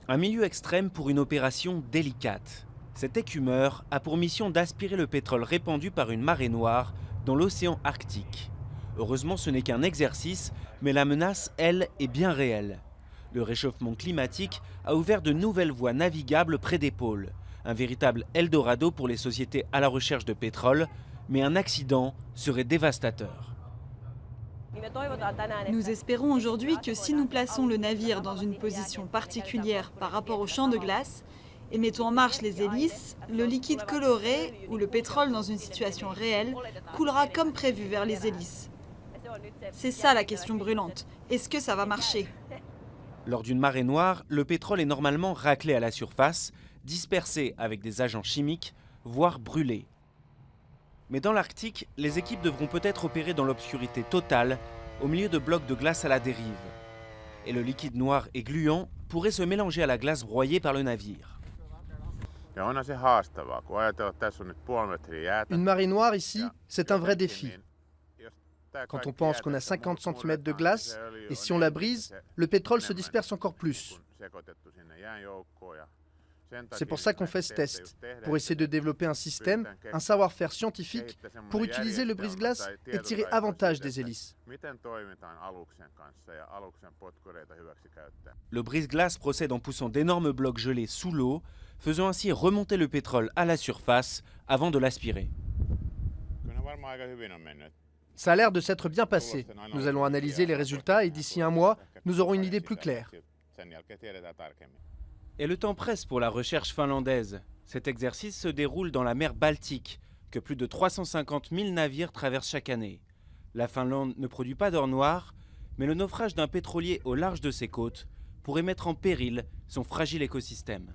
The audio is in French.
Un milieu extrême pour une opération délicate. Cet écumeur a pour mission d'aspirer le pétrole répandu par une marée noire dans l'océan Arctique. Heureusement, ce n'est qu'un exercice, mais la menace, elle, est bien réelle. Le réchauffement climatique a ouvert de nouvelles voies navigables près des pôles. Un véritable Eldorado pour les sociétés à la recherche de pétrole, mais un accident serait dévastateur. Nous espérons aujourd'hui que si nous plaçons le navire dans une position particulière par rapport au champ de glace et mettons en marche les hélices, le liquide coloré ou le pétrole dans une situation réelle coulera comme prévu vers les hélices. C'est ça la question brûlante. Est-ce que ça va marcher ? Lors d'une marée noire, le pétrole est normalement raclé à la surface, dispersé avec des agents chimiques, voire brûlé. Mais dans l'Arctique, les équipes devront peut-être opérer dans l'obscurité totale, au milieu de blocs de glace à la dérive. Et le liquide noir et gluant pourrait se mélanger à la glace broyée par le navire. Une marée noire ici, c'est un vrai défi. Quand on pense qu'on a 50 cm de glace, et si on la brise, le pétrole se disperse encore plus. C'est pour ça qu'on fait ce test, pour essayer de développer un système, un savoir-faire scientifique, pour utiliser le brise-glace et tirer avantage des hélices. Le brise-glace procède en poussant d'énormes blocs gelés sous l'eau, faisant ainsi remonter le pétrole à la surface avant de l'aspirer. Ça a l'air de s'être bien passé. Nous allons analyser les résultats et d'ici un mois, nous aurons une idée plus claire. Et le temps presse pour la recherche finlandaise. Cet exercice se déroule dans la mer Baltique, que plus de 350 000 navires traversent chaque année. La Finlande ne produit pas d'or noir, mais le naufrage d'un pétrolier au large de ses côtes pourrait mettre en péril son fragile écosystème.